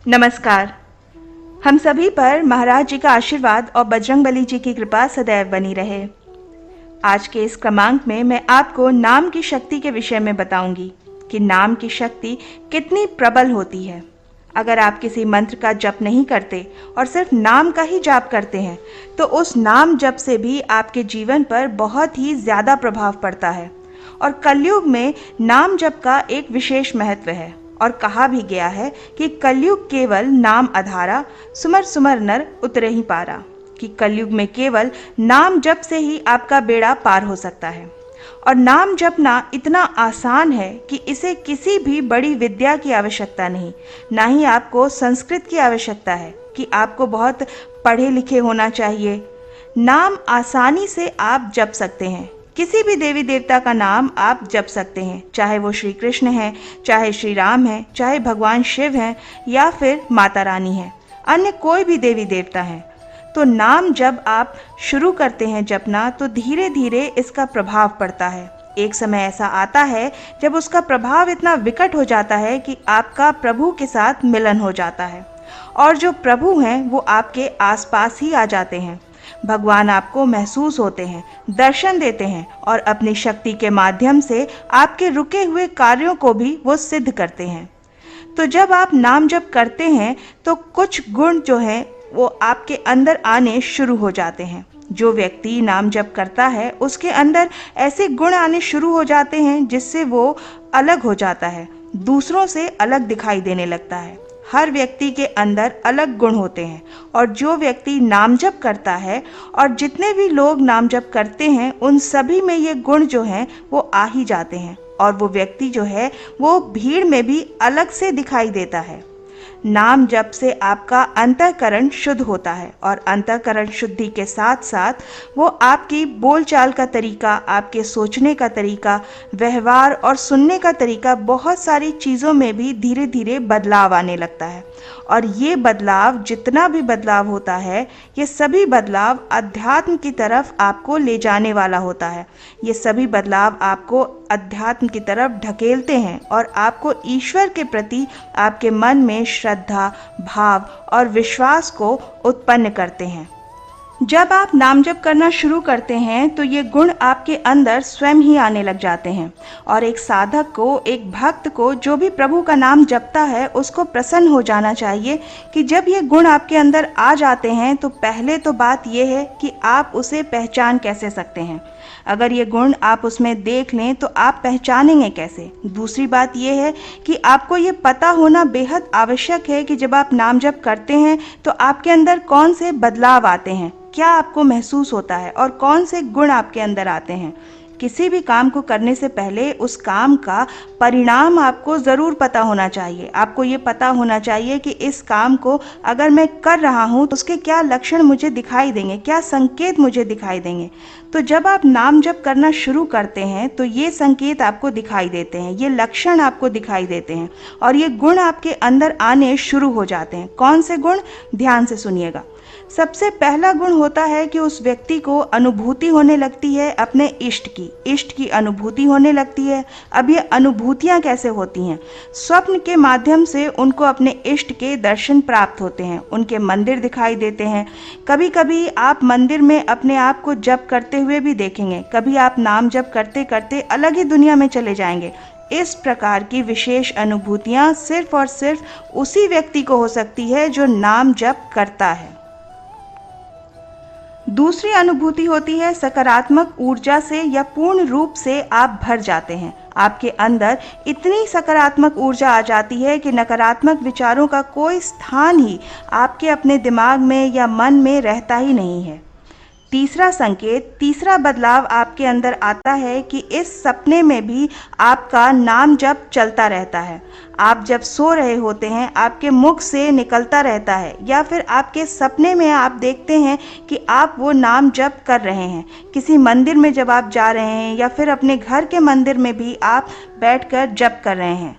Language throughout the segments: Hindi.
नमस्कार। हम सभी पर महाराज जी का आशीर्वाद और बजरंगबली जी की कृपा सदैव बनी रहे। आज के इस क्रमांक में मैं आपको नाम की शक्ति के विषय में बताऊंगी कि नाम की शक्ति कितनी प्रबल होती है। अगर आप किसी मंत्र का जप नहीं करते और सिर्फ नाम का ही जाप करते हैं तो उस नाम जप से भी आपके जीवन पर बहुत ही ज़्यादा प्रभाव पड़ता है। और कलयुग में नाम जप का एक विशेष महत्व है और कहा भी गया है कि कलयुग केवल नाम आधारा, सुमर सुमर नर उतरे ही पारा, कि कलयुग में केवल नाम जप से ही आपका बेड़ा पार हो सकता है। और नाम जपना इतना आसान है कि इसे किसी भी बड़ी विद्या की आवश्यकता नहीं, ना ही आपको संस्कृत की आवश्यकता है कि आपको बहुत पढ़े लिखे होना चाहिए। नाम आसानी से आप जप सकते हैं। किसी भी देवी देवता का नाम आप जप सकते हैं, चाहे वो श्री कृष्ण हैं, चाहे श्री राम हैं, चाहे भगवान शिव हैं या फिर माता रानी हैं, अन्य कोई भी देवी देवता हैं। तो नाम जब आप शुरू करते हैं जपना तो धीरे धीरे इसका प्रभाव पड़ता है। एक समय ऐसा आता है जब उसका प्रभाव इतना विकट हो जाता है कि आपका प्रभु के साथ मिलन हो जाता है और जो प्रभु हैं वो आपके आसपास ही आ जाते हैं। भगवान आपको महसूस होते हैं, दर्शन देते हैं और अपनी शक्ति के माध्यम से आपके रुके हुए कार्यों को भी वो सिद्ध करते हैं। तो जब आप नाम जप करते हैं तो कुछ गुण जो हैं वो आपके अंदर आने शुरू हो जाते हैं। जो व्यक्ति नाम जप करता है उसके अंदर ऐसे गुण आने शुरू हो जाते हैं जिससे वो अलग हो जाता है, दूसरों से अलग दिखाई देने लगता है। हर व्यक्ति के अंदर अलग गुण होते हैं और जो व्यक्ति नाम जप करता है और जितने भी लोग नाम जप करते हैं उन सभी में ये गुण जो हैं वो आ ही जाते हैं और वो व्यक्ति जो है वो भीड़ में भी अलग से दिखाई देता है। नाम जप से आपका अंतःकरण शुद्ध होता है और अंतःकरण शुद्धि के साथ साथ वो आपकी बोलचाल का तरीका, आपके सोचने का तरीका, व्यवहार और सुनने का तरीका, बहुत सारी चीज़ों में भी धीरे धीरे बदलाव आने लगता है। और ये बदलाव, जितना भी बदलाव होता है, ये सभी बदलाव अध्यात्म की तरफ आपको ले जाने वाला होता है। ये सभी बदलाव आपको अध्यात्म की तरफ ढकेलते हैं और आपको ईश्वर के प्रति आपके मन में श्रद्धा, भाव और विश्वास को उत्पन्न करते हैं। जब आप नाम जप करना शुरू करते हैं तो ये गुण आपके अंदर स्वयं ही आने लग जाते हैं और एक साधक को, एक भक्त को जो भी प्रभु का नाम जपता है उसको प्रसन्न हो जाना चाहिए कि जब ये गुण आपके अंदर आ जाते हैं तो पहले तो बात ये है कि आप उसे पहचान कैसे सकते हैं। अगर ये गुण आप उसमें देख लें तो आप पहचानेंगे कैसे। दूसरी बात यह है कि आपको ये पता होना बेहद आवश्यक है कि जब आप नाम जप करते हैं तो आपके अंदर कौन से बदलाव आते हैं, क्या आपको महसूस होता है और कौन से गुण आपके अंदर आते हैं। किसी भी काम को करने से पहले उस काम का परिणाम आपको ज़रूर पता होना चाहिए। आपको ये पता होना चाहिए कि इस काम को अगर मैं कर रहा हूँ तो उसके क्या लक्षण मुझे दिखाई देंगे, क्या संकेत मुझे दिखाई देंगे। तो जब आप नाम जप करना शुरू करते हैं तो ये संकेत आपको दिखाई देते हैं, ये लक्षण आपको दिखाई देते हैं और ये गुण आपके अंदर आने शुरू हो जाते हैं। कौन से गुण? ध्यान से सुनिएगा। सबसे पहला गुण होता है कि उस व्यक्ति को अनुभूति होने लगती है अपने इष्ट की अनुभूति होने लगती है। अब ये अनुभूतियाँ कैसे होती हैं? स्वप्न के माध्यम से उनको अपने इष्ट के दर्शन प्राप्त होते हैं, उनके मंदिर दिखाई देते हैं। कभी कभी आप मंदिर में अपने आप को जप करते हुए भी देखेंगे, कभी आप नाम जप करते करते अलग ही दुनिया में चले जाएंगे। इस प्रकार की विशेष अनुभूतियाँ सिर्फ और सिर्फ उसी व्यक्ति को हो सकती है जो नाम जप करता है। दूसरी अनुभूति होती है सकारात्मक ऊर्जा से या पूर्ण रूप से आप भर जाते हैं। आपके अंदर इतनी सकारात्मक ऊर्जा आ जाती है कि नकारात्मक विचारों का कोई स्थान ही आपके अपने दिमाग में या मन में रहता ही नहीं है। तीसरा संकेत, तीसरा बदलाव आपके अंदर आता है कि इस सपने में भी आपका नाम जप चलता रहता है। आप जब सो रहे होते हैं आपके मुख से निकलता रहता है या फिर आपके सपने में आप देखते हैं कि आप वो नाम जप कर रहे हैं। किसी मंदिर में जब आप जा रहे हैं या फिर अपने घर के मंदिर में भी आप बैठकर जप कर रहे हैं।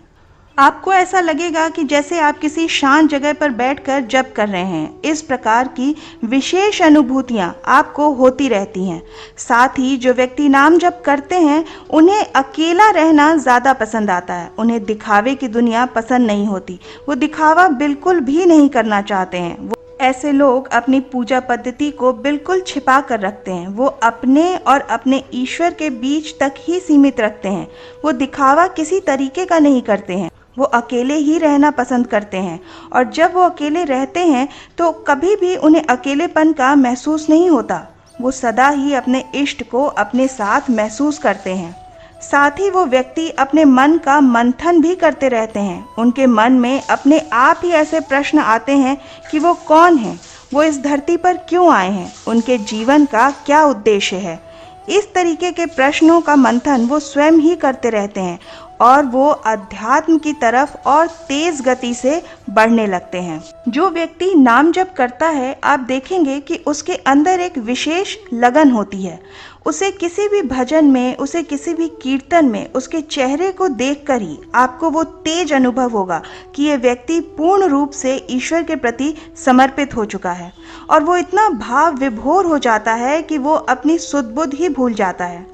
आपको ऐसा लगेगा कि जैसे आप किसी शांत जगह पर बैठकर जप कर रहे हैं। इस प्रकार की विशेष अनुभूतियां आपको होती रहती हैं। साथ ही जो व्यक्ति नाम जप करते हैं, उन्हें अकेला रहना ज़्यादा पसंद आता है। उन्हें दिखावे की दुनिया पसंद नहीं होती। वो दिखावा बिल्कुल भी नहीं करना चाहते हैं। ऐसे लोग अपनी पूजा पद्धति को बिल्कुल छिपा कर रखते हैं। वो अपने और अपने ईश्वर के बीच तक ही सीमित रखते हैं। वो दिखावा किसी तरीके का नहीं करते हैं। वो अकेले ही रहना पसंद करते हैं, और जब वो अकेले रहते हैं तो कभी भी उन्हें अकेलेपन का महसूस नहीं होता। वो सदा ही अपने इष्ट को अपने साथ महसूस करते हैं। साथ ही वो व्यक्ति अपने मन का मंथन भी करते रहते हैं। उनके मन में अपने आप ही ऐसे प्रश्न आते हैं कि वो कौन हैं, वो इस धरती पर क्यों आए हैं, उनके जीवन का क्या उद्देश्य है। इस तरीके के प्रश्नों का मंथन वो स्वयं ही करते रहते हैं, और वो अध्यात्म की तरफ और तेज गति से बढ़ने लगते हैं। जो व्यक्ति नाम जप करता है, आप देखेंगे कि उसके अंदर एक विशेष लगन होती है। उसे किसी भी भजन में, उसे किसी भी कीर्तन में, उसके चेहरे को देखकर ही आपको वो तेज अनुभव होगा कि ये व्यक्ति पूर्ण रूप से ईश्वर के प्रति समर्पित हो चुका है, और वो इतना भाव विभोर हो जाता है कि वो अपनी सुध बुध ही भूल जाता है।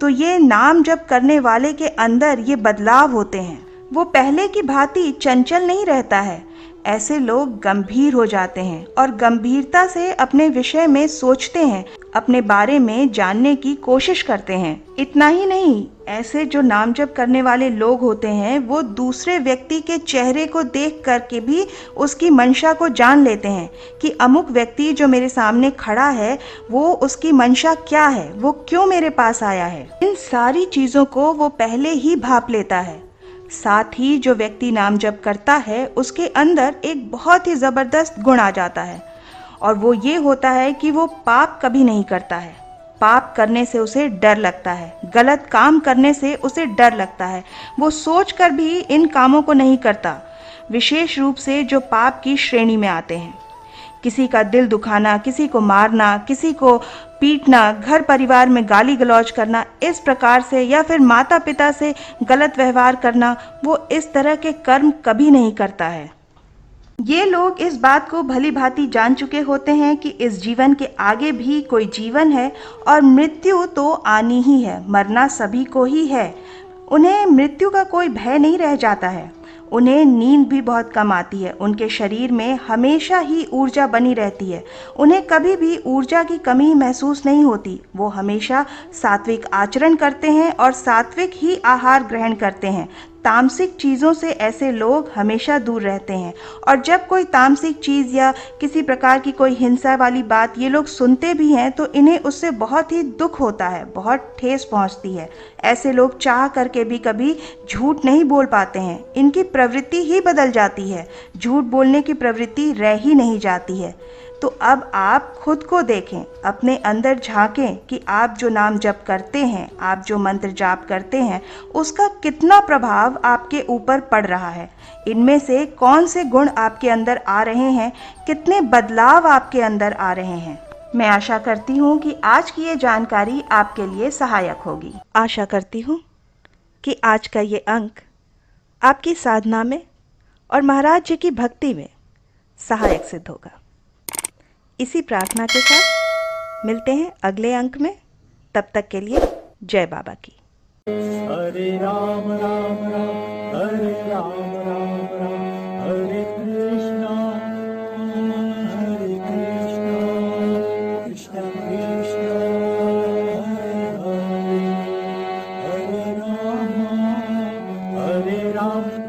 तो ये नाम जप करने वाले के अंदर ये बदलाव होते हैं। वो पहले की भांति चंचल नहीं रहता है। ऐसे लोग गंभीर हो जाते हैं और गंभीरता से अपने विषय में सोचते हैं, अपने बारे में जानने की कोशिश करते हैं। इतना ही नहीं, ऐसे जो नाम जप करने वाले लोग होते हैं, वो दूसरे व्यक्ति के चेहरे को देख करके भी उसकी मंशा को जान लेते हैं कि अमुक व्यक्ति जो मेरे सामने खड़ा है, वो उसकी मंशा क्या है, वो क्यों मेरे पास आया है। इन सारी चीज़ों को वो पहले ही भांप लेता है। साथ ही जो व्यक्ति नाम जप करता है, उसके अंदर एक बहुत ही ज़बरदस्त गुण आ जाता है, और वो ये होता है कि वो पाप कभी नहीं करता है। पाप करने से उसे डर लगता है, गलत काम करने से उसे डर लगता है। वो सोचकर भी इन कामों को नहीं करता, विशेष रूप से जो पाप की श्रेणी में आते हैं। किसी का दिल दुखाना, किसी को मारना, किसी को पीटना, घर परिवार में गाली गलौज करना, इस प्रकार से, या फिर माता पिता से गलत व्यवहार करना, वो इस तरह के कर्म कभी नहीं करता है। ये लोग इस बात को भली भांति जान चुके होते हैं कि इस जीवन के आगे भी कोई जीवन है, और मृत्यु तो आनी ही है, मरना सभी को ही है। उन्हें मृत्यु का कोई भय नहीं रह जाता है। उन्हें नींद भी बहुत कम आती है। उनके शरीर में हमेशा ही ऊर्जा बनी रहती है। उन्हें कभी भी ऊर्जा की कमी महसूस नहीं होती। वो हमेशा सात्विक आचरण करते हैं और सात्विक ही आहार ग्रहण करते हैं। तामसिक चीज़ों से ऐसे लोग हमेशा दूर रहते हैं, और जब कोई तामसिक चीज़ या किसी प्रकार की कोई हिंसा वाली बात ये लोग सुनते भी हैं, तो इन्हें उससे बहुत ही दुख होता है, बहुत ठेस पहुंचती है। ऐसे लोग चाह करके भी कभी झूठ नहीं बोल पाते हैं। इनकी प्रवृत्ति ही बदल जाती है, झूठ बोलने की प्रवृत्ति रह ही नहीं जाती है। तो अब आप खुद को देखें, अपने अंदर झांकें कि आप जो नाम जप करते हैं, आप जो मंत्र जाप करते हैं, उसका कितना प्रभाव आपके ऊपर पड़ रहा है। इनमें से कौन से गुण आपके अंदर आ रहे हैं, कितने बदलाव आपके अंदर आ रहे हैं। मैं आशा करती हूँ कि आज की ये जानकारी आपके लिए सहायक होगी। आशा करती हूँ कि आज का ये अंक आपकी साधना में और महाराज जी की भक्ति में सहायक सिद्ध होगा। इसी प्रार्थना के साथ मिलते हैं अगले अंक में। तब तक के लिए जय बाबा की। हरे राम राम राम हरे राम राम राम हरे कृष्णा कृष्ण कृष्ण हरे हरे हरे राम